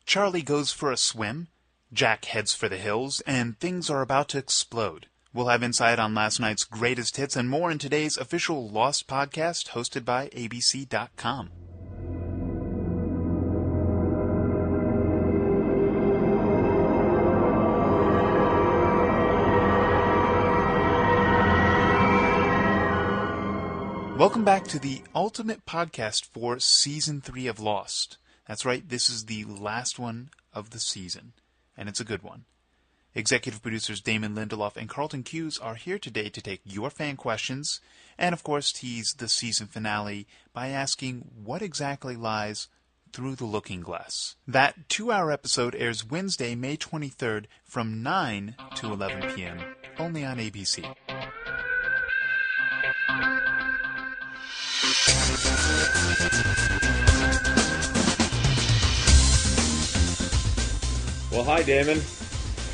Charlie goes for a swim, Jack heads for the hills, and things are about to explode. We'll have insight on last night's greatest hits and more in today's official Lost podcast hosted by ABC.com. Welcome back to the ultimate podcast for Season 3 of Lost. That's right, this is the last one of the season, and it's a good one. Executive producers Damon Lindelof and Carlton Cuse are here today to take your fan questions, and of course tease the season finale by asking what exactly lies through the looking glass. That 2-hour episode airs Wednesday, May 23rd from 9 to 11 p.m., only on ABC. Well, hi, Damon.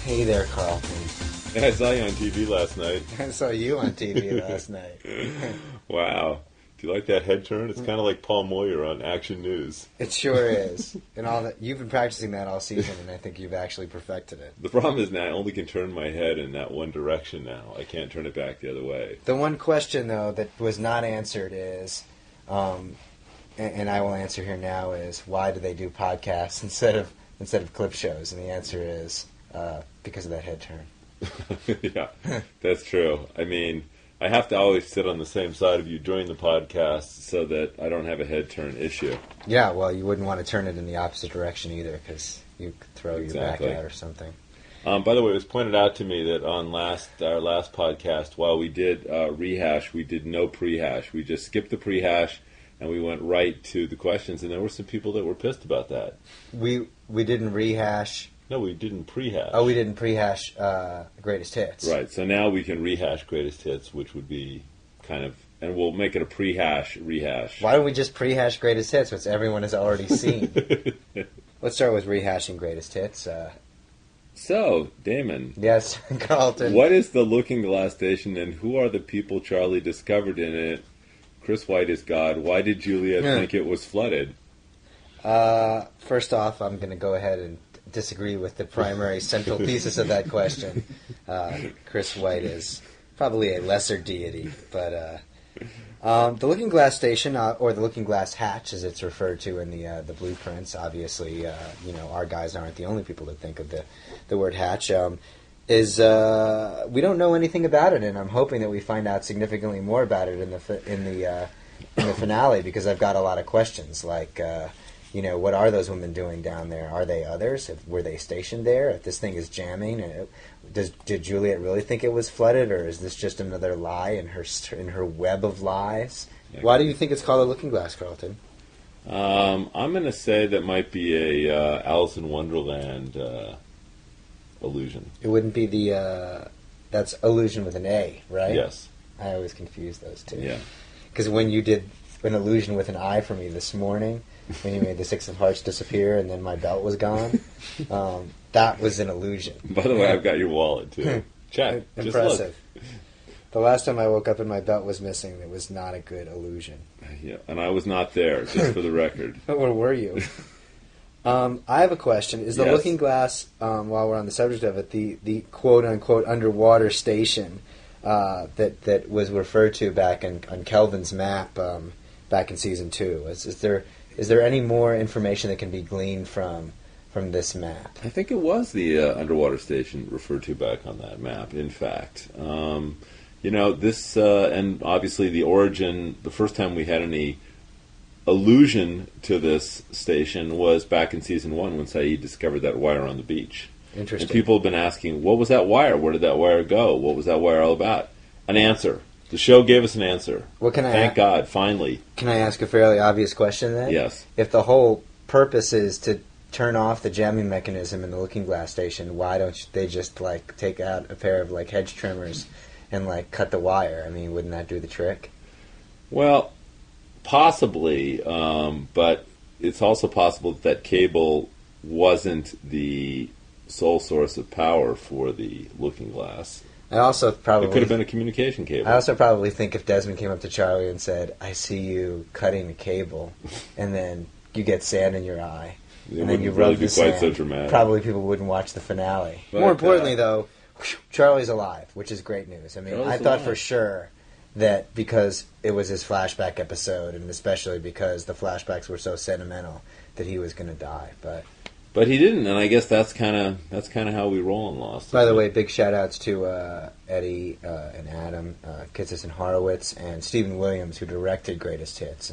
Hey there, Carlton. I saw you on TV last night. I saw you on TV last night. Wow. Do you like that head turn? It's kind of like Paul Moyer on Action News. It sure is. And all that you've been practicing that all season, and I think you've actually perfected it. The problem is now I only can turn my head in that one direction now. I can't turn it back the other way. The one question, though, that was not answered is, and I will answer here now, is why do they do podcasts instead of clip shows? And the answer is because of that head turn. Yeah, that's true. I mean, I have to always sit on the same side of you during the podcast so that I don't have a head turn issue. Yeah, well, you wouldn't want to turn it in the opposite direction either because you could throw Exactly. your back out or something. By the way, it was pointed out to me that on our last podcast, while we did rehash, we did no prehash. We just skipped the prehash and we went right to the questions, and there were some people that were pissed about that. We didn't rehash. No, we didn't prehash. Oh, we didn't prehash Greatest Hits. Right, so now we can rehash Greatest Hits, which would be kind of, and we'll make it a rehash. Why don't we just prehash Greatest Hits, which everyone has already seen? Let's start with rehashing Greatest Hits. So, Damon. Yes, Carlton. What is the Looking Glass Station, and who are the people Charlie discovered in it? Chris White is God. Why did Juliet think it was flooded? First off, I'm going to go ahead and disagree with the primary central thesis of that question. Chris White is probably a lesser deity, but the Looking Glass Station, or the Looking Glass Hatch, as it's referred to in the blueprints, obviously, our guys aren't the only people that think of the word hatch. Is we don't know anything about it, and I'm hoping that we find out significantly more about it in the finale, because I've got a lot of questions like. What are those women doing down there? Are they others? Were they stationed there? If this thing is jamming, did Juliet really think it was flooded, or is this just another lie in her web of lies? Yeah. Why do you think it's called a looking glass, Carlton? I'm going to say that might be a Alice in Wonderland illusion. It wouldn't be that's illusion with an A, right? Yes. I always confuse those two. Yeah. Because when you did an illusion with an I for me this morning, when you made the Six of Hearts disappear and then my belt was gone, that was an illusion. By the way, I've got your wallet, too. Check. Impressive. The last time I woke up and my belt was missing, it was not a good illusion. Yeah, and I was not there, just for the record. Where were you? I have a question. Is the Looking Glass, while we're on the subject of it, the quote-unquote underwater station that was referred to back on Kelvin's map back in Season 2? Is there any more information that can be gleaned from this map? I think it was the underwater station referred to back on that map, in fact. This, and obviously the origin, the first time we had any allusion to this station was back in Season 1 when Saeed discovered that wire on the beach. Interesting. And people have been asking, what was that wire? Where did that wire go? What was that wire all about? An answer. The show gave us an answer. Thank God, finally. Can I ask a fairly obvious question then? Yes. If the whole purpose is to turn off the jamming mechanism in the Looking Glass Station, why don't they just take out a pair of hedge trimmers and cut the wire? I mean, wouldn't that do the trick? Well, possibly, but it's also possible that cable wasn't the sole source of power for the Looking Glass. I also probably... It could have been a communication cable. I also probably think if Desmond came up to Charlie and said, I see you cutting the cable, and then you get sand in your eye, and then you wouldn't really rub be the quite sand, so dramatic. probably people wouldn't watch the finale. But, More importantly, though, Charlie's alive, which is great news. I mean, Charlie's I thought alive. for sure that because it was his flashback episode, and especially because the flashbacks were so sentimental, that he was going to die. But he didn't, and I guess that's kind of how we roll in Lost. By the way, big shout outs to Eddie and Adam, Kitsis and Horowitz, and Stephen Williams, who directed Greatest Hits,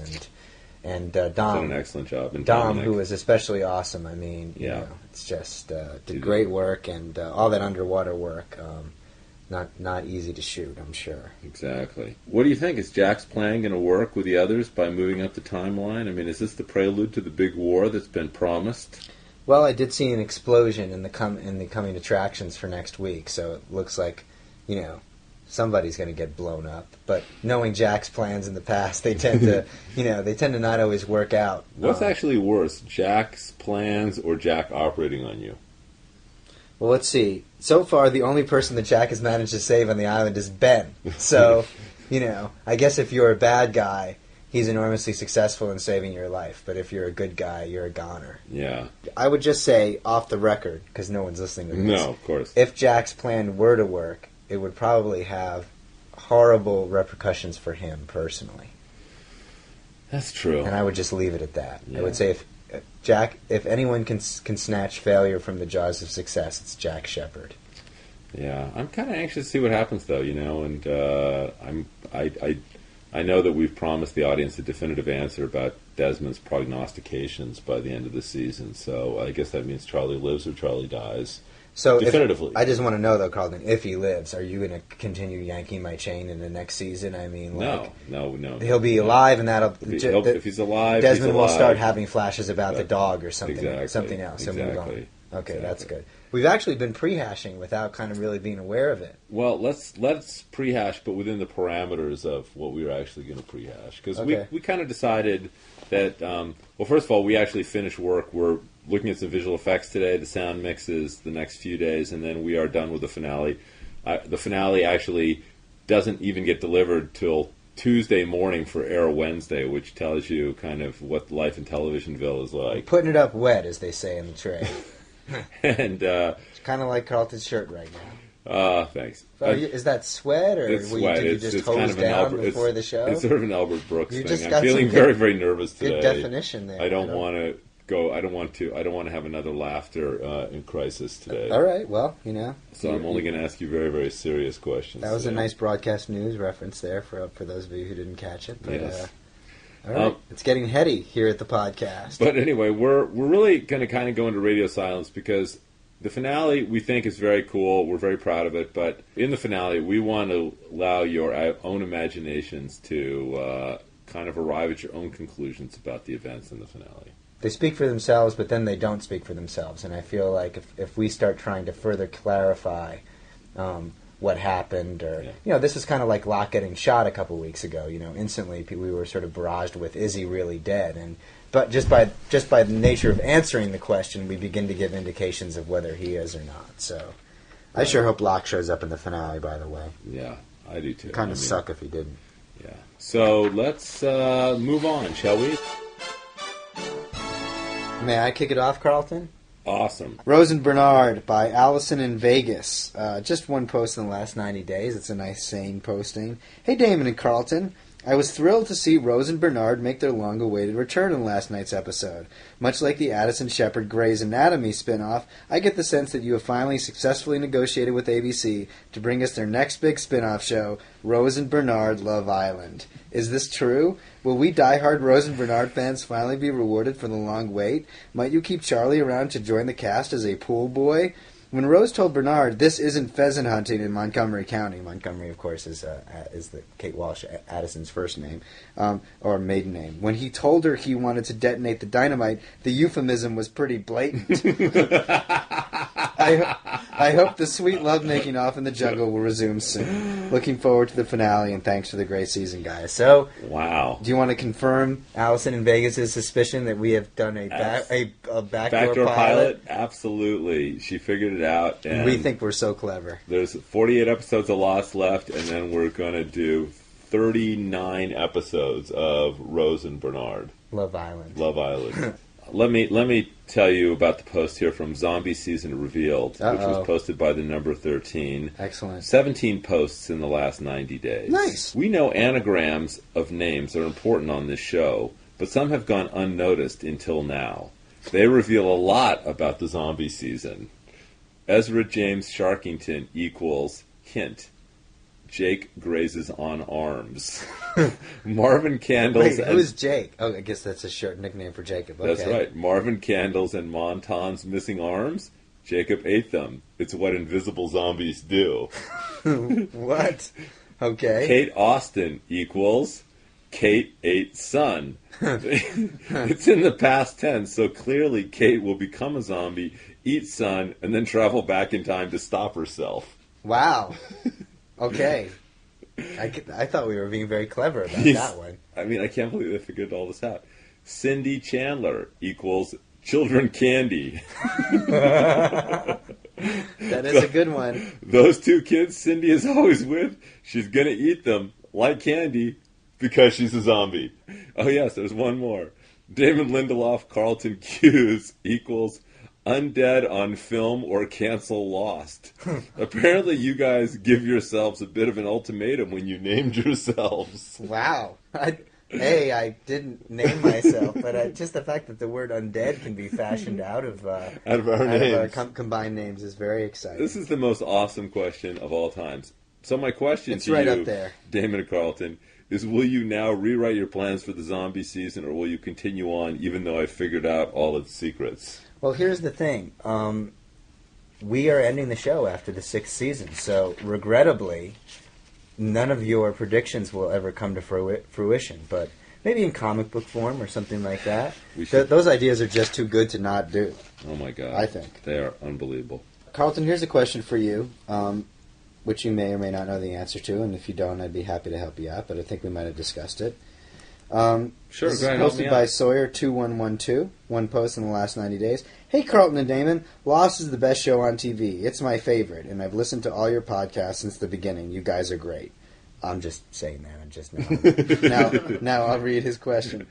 and did Dom. an excellent job. And Dom, Dominic. who was especially awesome. I mean, you Yeah. know, it's just did great work, and all that underwater work. Not easy to shoot, I'm sure. Exactly. What do you think? Is Jack's plan going to work with the others by moving up the timeline? I mean, is this the prelude to the big war that's been promised? Well, I did see an explosion in the coming attractions for next week, so it looks like, you know, somebody's going to get blown up. But knowing Jack's plans in the past, they tend to, they tend to not always work out. What's actually worse, Jack's plans or Jack operating on you? Well, let's see. So far, the only person that Jack has managed to save on the island is Ben. So, I guess if you're a bad guy, he's enormously successful in saving your life. But if you're a good guy, you're a goner. Yeah. I would just say, off the record, because no one's listening to this. No, of course. If Jack's plan were to work, it would probably have horrible repercussions for him personally. That's true. And I would just leave it at that. Yeah. I would say if anyone can snatch failure from the jaws of success, it's Jack Shepherd. Yeah, I'm kind of anxious to see what happens, though. And I know that we've promised the audience a definitive answer about Desmond's prognostications by the end of the season. So I guess that means Charlie lives or Charlie dies. So Definitively. I just want to know, though, Carlton, if he lives, are you going to continue yanking my chain in the next season? I mean, like, No. he'll be alive, and that'll... If he's alive, Desmond he's will alive. start having flashes about the dog or something, Exactly. something else. So move on. Exactly. Okay, that's Exactly. good. We've actually been prehashing without kind of really being aware of it. Well, let's prehash, but within the parameters of what we were actually going to prehash. Because Okay. we kind of decided that, well, first of all, we actually finished work. We're looking at some visual effects today, the sound mixes the next few days, and then we are done with the finale. The finale actually doesn't even get delivered till Tuesday morning for air Wednesday, which tells you kind of what life in Televisionville is like. Putting it up wet, as they say in the trade. And, It's kind of like Carlton's shirt right now. thanks. Is that sweat, or It's did sweat. you It's just kind hose of an down Albert, before the show? It's sort of an Albert Brooks You thing. just I'm got feeling some very, very nervous today. Good definition there. I don't want to go. I don't want to have another laughter in crisis today. All right, well, So I'm only going to ask you very, very serious questions. that was a today. nice broadcast news reference there for those of you who didn't catch it. But, Yes. all right, it's getting heady here at the podcast. But anyway, we're really going to kind of go into radio silence because the finale we think is very cool. We're very proud of it. But in the finale, we want to allow your own imaginations to kind of arrive at your own conclusions about the events in the finale. They speak for themselves, but then they don't speak for themselves. And I feel like if we start trying to further clarify what happened, or this is kind of like Locke getting shot a couple weeks ago. Instantly we were sort of barraged with, "Is he really dead?" But just by the nature of answering the question, we begin to give indications of whether he is or not. So I sure hope Locke shows up in the finale. By the way, Yeah, I do too. it'd kind of suck if he didn't. Yeah. So let's move on, shall we? May I kick it off, Carlton? Awesome. Rose and Bernard by Allison in Vegas. Just one post in the last 90 days. It's a nice, sane posting. Hey, Damon and Carlton. I was thrilled to see Rose and Bernard make their long-awaited return in last night's episode. Much like the Addison Shepard Grey's Anatomy spin-off, I get the sense that you have finally successfully negotiated with ABC to bring us their next big spin-off show, Rose and Bernard Love Island. Is this true? Will we die-hard Rose and Bernard fans finally be rewarded for the long wait? Might you keep Charlie around to join the cast as a pool boy? When Rose told Bernard this isn't pheasant hunting in Montgomery County, Montgomery, of course, is the Kate Walsh, Addison's first name, or maiden name. When he told her he wanted to detonate the dynamite, the euphemism was pretty blatant. I hope the sweet lovemaking off in the jungle will resume soon. Looking forward to the finale, and thanks for the great season, guys. So, Wow. do you want to confirm Allison in Vegas' suspicion that we have done a backdoor pilot? Absolutely. She figured it out. And We think we're so clever. there's 48 episodes of Lost left, and then we're going to do 39 episodes of Rose and Bernard. Love Island. Love Island. let me tell you about the post here from Zombie Season Revealed, which was posted by the number 13. Excellent. 17 posts in the last 90 days. Nice. We know anagrams of names are important on this show, but some have gone unnoticed until now. They reveal a lot about the zombie season. Ezra James Sharkington equals hint. Jake grazes on arms. Marvin Candles. Wait, who is Jake? Oh, I guess that's a short nickname for Jacob. Okay. That's right. Marvin Candles and Monton's missing arms. Jacob ate them. It's what invisible zombies do. What? Okay. Kate Austin equals Kate ate son. It's in the past tense, so clearly Kate will become a zombie, eat son, and then travel back in time to stop herself. Wow. Okay. I thought we were being very clever about that one. I mean, I can't believe they figured all this out. Cindy Chandler equals children candy. That is a good one. Those two kids Cindy is always with, she's going to eat them like candy because she's a zombie. Oh, yes, there's one more. Damon Lindelof, Carlton Cuse equals undead on film or cancel Lost. Apparently you guys give yourselves a bit of an ultimatum when you named yourselves. Wow. I didn't name myself, but just the fact that the word undead can be fashioned out of our combined names is very exciting. This is the most awesome question of all times. So my question to right you, up there. Damon and Carlton, is will you now rewrite your plans for the zombie season, or will you continue on even though I figured out all its secrets? Well, here's the thing. We are ending the show after the 6th season, so regrettably, none of your predictions will ever come to fruition. But maybe in comic book form or something like that. Those ideas are just too good to not do. Oh, my God. I think. They are unbelievable. Carlton, here's a question for you, which you may or may not know the answer to, and if you don't, I'd be happy to help you out, but I think we might have discussed it. Sure, this go ahead. is posted by Sawyer2112, one post in the last 90 days. Hey, Carlton and Damon, Lost is the best show on TV. It's my favorite, and I've listened to all your podcasts since the beginning. You guys are great. I'm just saying that. I'm just now I'll read his question.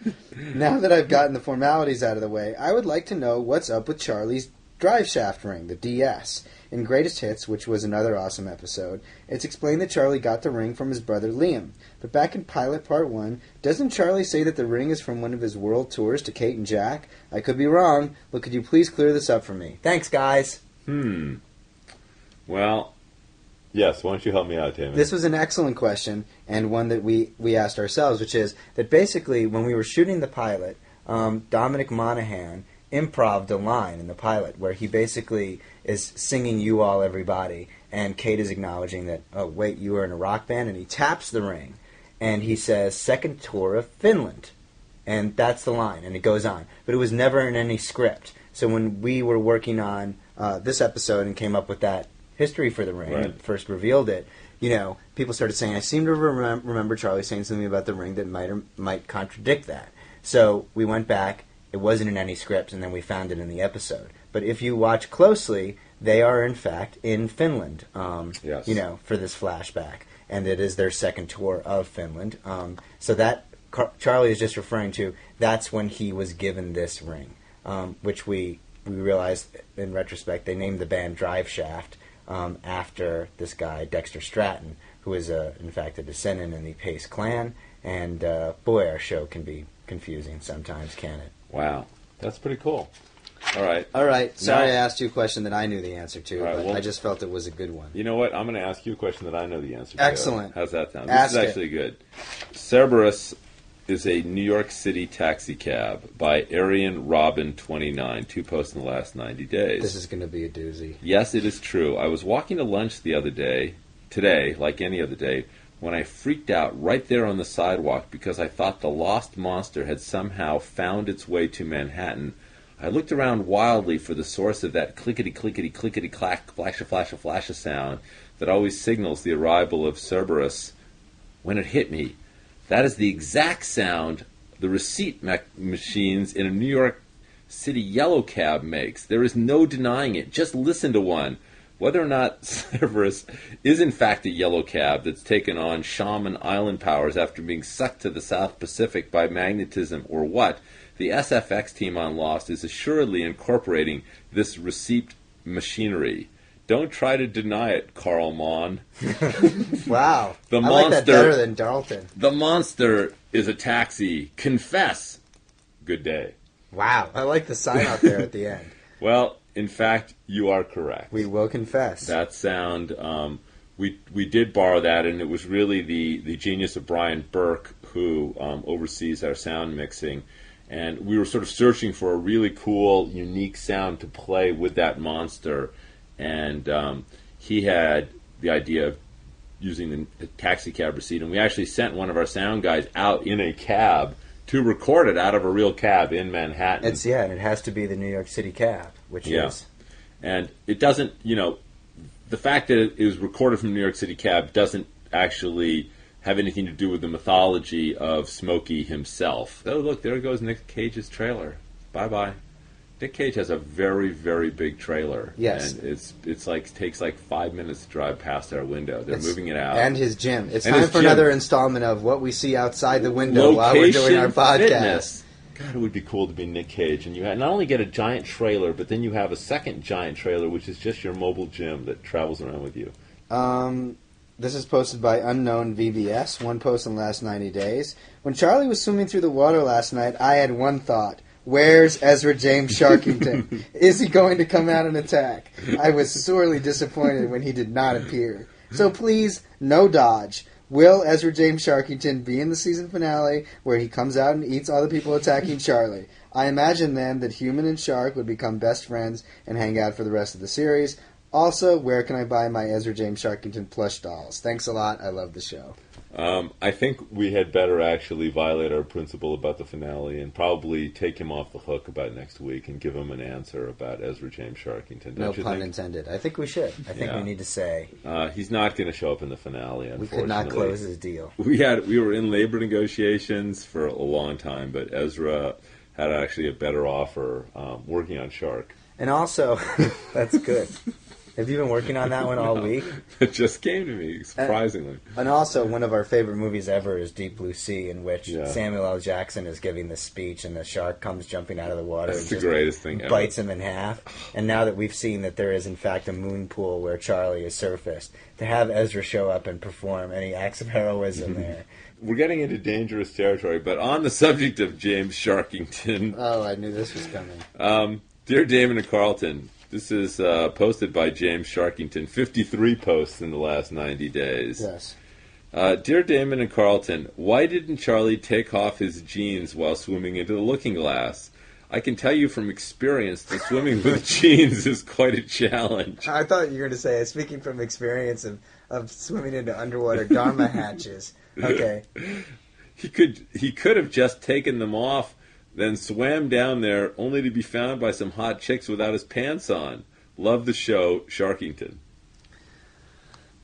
Now that I've gotten the formalities out of the way, I would like to know what's up with Charlie's drive shaft ring, the DS. In Greatest Hits, which was another awesome episode, it's explained that Charlie got the ring from his brother Liam. But back in Pilot Part 1, doesn't Charlie say that the ring is from one of his world tours to Kate and Jack? I could be wrong, but could you please clear this up for me? Thanks, guys. Well, yes, why don't you help me out, Damon? This was an excellent question, and one that we asked ourselves, which is that basically when we were shooting the pilot, Dominic Monaghan improv'd a line in the pilot where he basically is singing "You All Everybody," and Kate is acknowledging that, oh wait, you are in a rock band, and he taps the ring and he says second tour of Finland, and that's the line, and it goes on, but it was never in any script. So when we were working on this episode and came up with that history for the ring, right, and first revealed it, people started saying, I seem to remember Charlie saying something about the ring that might contradict that. So we went back. It wasn't in any script, and then we found it in the episode. But if you watch closely, they are, in fact, in Finland, yes, for this flashback. And it is their second tour of Finland. So that Charlie is just referring to, that's when he was given this ring, which we realized, in retrospect, they named the band Drive Shaft after this guy, Dexter Stratton, who is, in fact, a descendant in the Pace clan. And, boy, our show can be confusing sometimes, can it? Wow. That's pretty cool. All right. Sorry I asked you a question that I knew the answer to, right, but well, I just felt it was a good one. You know what? I'm going to ask you a question that I know the answer to. Excellent. How's that sound? Ask This is actually good. Cerberus is a New York City taxi cab by Arian Robin 29, 2 posts in the last 90 days. This is going to be a doozy. Yes, it is true. I was walking to lunch today, like any other day, when I freaked out right there on the sidewalk because I thought the lost monster had somehow found its way to Manhattan. I looked around wildly for the source of that clickety-clickety-clickety-clack, flash-a-flash-a-flash-a sound that always signals the arrival of Cerberus. When it hit me, that is the exact sound the receipt machines in a New York City yellow cab makes. There is no denying it. Just listen to one. Whether or not Cerberus is in fact a yellow cab that's taken on shaman island powers after being sucked to the South Pacific by magnetism or what, The SFX team on Lost is assuredly incorporating this receipt machinery. Don't try to deny it, Carl Mon. Wow. The I like that monster- better than Dalton. The monster is a taxi. Confess. Good day. Wow. I like the sign out there at the end. Well, in fact, you are correct. We will confess. That sound, we did borrow that, and it was really the genius of Brian Burke who oversees our sound mixing. And we were sort of searching for a really cool, unique sound to play with that monster. And he had the idea of using the taxi cab receipt. And we actually sent one of our sound guys out in a cab to record it out of a real cab in Manhattan. And it has to be the New York City cab, which is... And it doesn't, the fact that it was recorded from New York City cab doesn't actually have anything to do with the mythology of Smokey himself. Oh, look, there goes Nick Cage's trailer. Bye-bye. Nick Cage has a very, very big trailer. Yes. And it's like takes like 5 minutes to drive past our window. They're moving it out. And his gym. It's And time his for gym. another installment of what we see outside the window while we're doing our podcast. Fitness. God, it would be cool to be Nick Cage. And you not only get a giant trailer, but then you have a second giant trailer, which is just your mobile gym that travels around with you. This is posted by Unknown VBS, one post in the last 90 days. When Charlie was swimming through the water last night, I had one thought. Where's Ezra James Sharkington? Is he going to come out and attack? I was sorely disappointed when he did not appear. So please, no dodge. Will Ezra James Sharkington be in the season finale where he comes out and eats all the people attacking Charlie? I imagine then that human and shark would become best friends and hang out for the rest of the series. Also, where can I buy my Ezra James Sharkington plush dolls? Thanks a lot. I love the show. I think we had better actually violate our principle about the finale and probably take him off the hook about next week and give him an answer about Ezra James Sharkington. No pun intended. I think we should. I think we need to say he's not going to show up in the finale. we could not close his deal. We were in labor negotiations for a long time, but Ezra had actually a better offer working on Shark. And also, that's good. Have you been working on that one all week? It just came to me, surprisingly. And also, one of our favorite movies ever is Deep Blue Sea, in which Samuel L. Jackson is giving the speech, and the shark comes jumping out of the water That's and the greatest thing ever. Bites him in half. And now that we've seen that there is, in fact, a moon pool where Charlie is surfaced, to have Ezra show up and perform any acts of heroism there. We're getting into dangerous territory, but on the subject of James Sharkington... Oh, I knew this was coming. Dear Damon and Carlton... This is posted by James Sharkington. 53 posts in the last 90 days. Yes. Dear Damon and Carlton, why didn't Charlie take off his jeans while swimming into the looking glass? I can tell you from experience that swimming with jeans is quite a challenge. I thought you were going to say, speaking from experience of swimming into underwater Dharma hatches. Okay. He could have just taken them off, then swam down there only to be found by some hot chicks without his pants on. Love the show, Sharkington.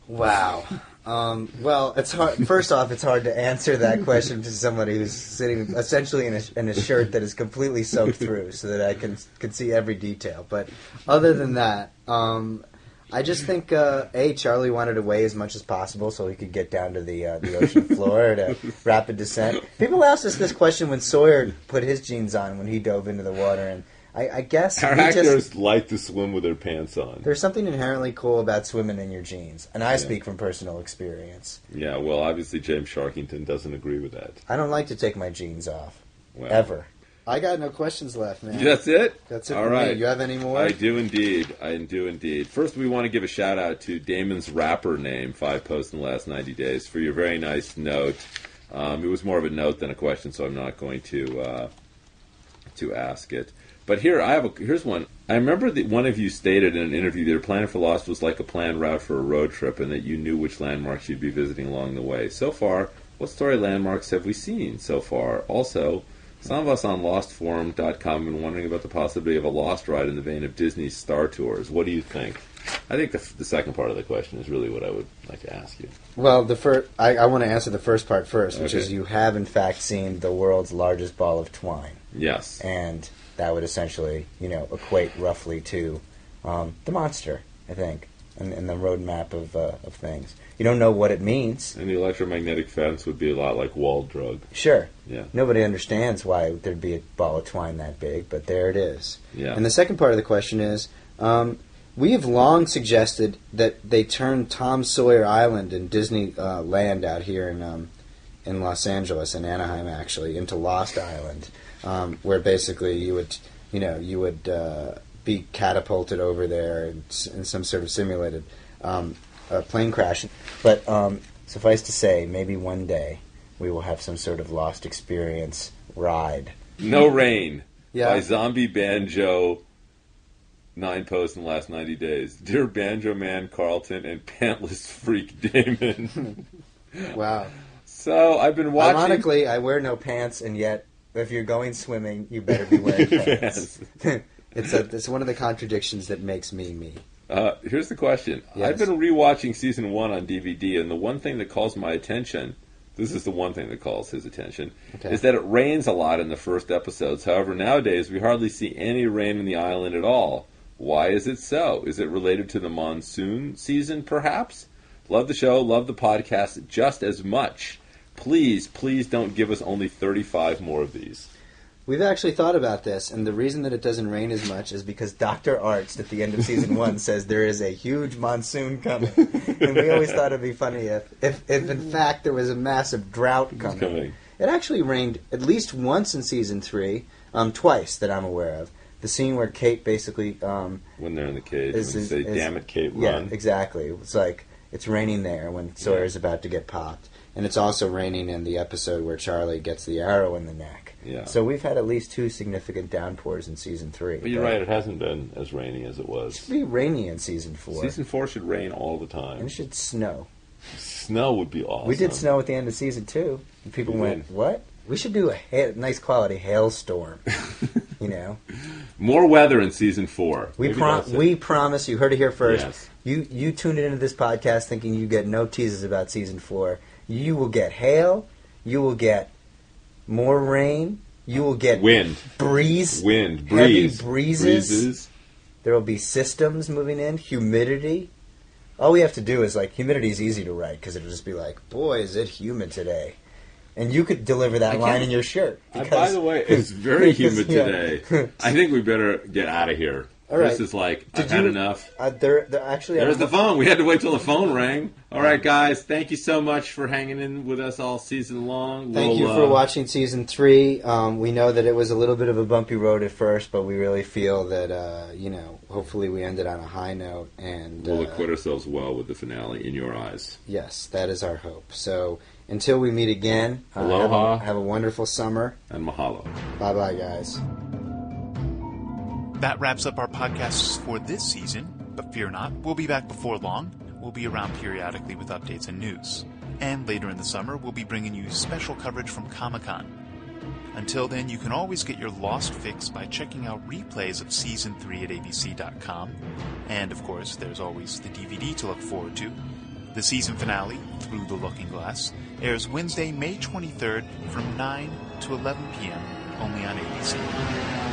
Wow. Well, it's hard. First off, it's hard to answer that question to somebody who's sitting essentially in a shirt that is completely soaked through, so that I can see every detail. But other than that, I just think Charlie wanted to weigh as much as possible so he could get down to the ocean floor at a rapid descent. People asked us this question when Sawyer put his jeans on when he dove into the water, and I guess our actors like to swim with their pants on. There's something inherently cool about swimming in your jeans, and I speak from personal experience. Yeah, well, obviously James Sharkington doesn't agree with that. I don't like to take my jeans off, ever. I got no questions left, man. That's it? That's it All for right. me. You have any more? I do indeed. First, we want to give a shout-out to Damon's rapper name, 5 posts in the last 90 days, for your very nice note. It was more of a note than a question, so I'm not going to ask it. But here's one. I remember that one of you stated in an interview that your plan for Lost was like a planned route for a road trip and that you knew which landmarks you'd be visiting along the way. So far, what story landmarks have we seen so far? Also, some of us on LostForum.com have been wondering about the possibility of a Lost ride in the vein of Disney's Star Tours. What do you think? I think the second part of the question is really what I would like to ask you. Well, I want to answer the first part first, which is you have, in fact, seen the world's largest ball of twine. Yes. And that would essentially, equate roughly to the monster, I think. and the roadmap of things. You don't know what it means. And the electromagnetic fence would be a lot like wall drug. Sure. Yeah. Nobody understands why there'd be a ball of twine that big, but there it is. Yeah. And the second part of the question is, we have long suggested that they turn Tom Sawyer Island in Disney Land out here in Los Angeles, in Anaheim actually, into Lost Island, where basically you would be catapulted over there in some sort of simulated plane crash. But suffice to say, maybe one day we will have some sort of Lost experience ride. No Rain by Yeah. Zombie Banjo, 9 posts in the last 90 days. Dear Banjo Man Carlton and Pantless Freak Damon. Wow. So I've been watching... Ironically, I wear no pants, and yet if you're going swimming, you better be wearing pants. It's one of the contradictions that makes me me. Here's the question. Yes. I've been rewatching season 1 on DVD, and the one thing that calls my attention, this is the one thing that calls his attention, Okay. is that it rains a lot in the first episodes. However, nowadays we hardly see any rain in the island at all. Why is it so? Is it related to the monsoon season, perhaps? Love the show, love the podcast just as much. Please, please don't give us only 35 more of these. We've actually thought about this, and the reason that it doesn't rain as much is because Dr. Arzt at the end of season 1 says there is a huge monsoon coming. And we always thought it'd be funny if in fact there was a massive drought coming. It actually rained at least once in season 3, twice that I'm aware of. The scene where Kate basically... When they're in the cage, is- when you say, is- damn it, Kate, Yeah, run. exactly. It's like it's raining there when Sawyer's about to get popped. And it's also raining in the episode where Charlie gets the arrow in the neck. Yeah. So we've had at least 2 significant downpours in season 3. But you're right, it hasn't been as rainy as it was. It should be rainy in season 4. Season 4 should rain all the And time. it should snow. Snow would be awesome. We did snow at the end of season 2. And people We went, did. what? We should do a nice quality hailstorm. You know? More weather in season 4. We Maybe that's it. we promise, you heard it here first. Yes. You tuned into this podcast thinking you get no teases about season 4. You will get hail. You will get more rain. You will get Wind, breeze. breeze. Heavy breezes. Breezes. There will be systems moving in. Humidity. All we have to do is, like, humidity is easy to write because it'll just be like, boy, is it humid today. And you could deliver that line in your shirt. By the way, it's very humid Yeah. today. I think we better get out of here. All right. This is like, I've Did had you- enough. There actually... There's the phone. We had to wait till the phone rang. All right, guys. Thank you so much for hanging in with us all season long. Thank you for watching season 3. We know that it was a little bit of a bumpy road at first, but we really feel that, hopefully we ended on a high note. And We'll acquit ourselves well with the finale in your eyes. yes, that is our hope. So until we meet again, Aloha. have a wonderful summer. And mahalo. Bye-bye, guys. That wraps up our podcasts for this season, but fear not, we'll be back before long. We'll be around periodically with updates and news. And later in the summer, we'll be bringing you special coverage from Comic-Con. Until then, you can always get your Lost fix by checking out replays of Season 3 at abc.com. And, of course, there's always the DVD to look forward to. The season finale, Through the Looking Glass, airs Wednesday, May 23rd from 9 to 11 p.m. only on ABC.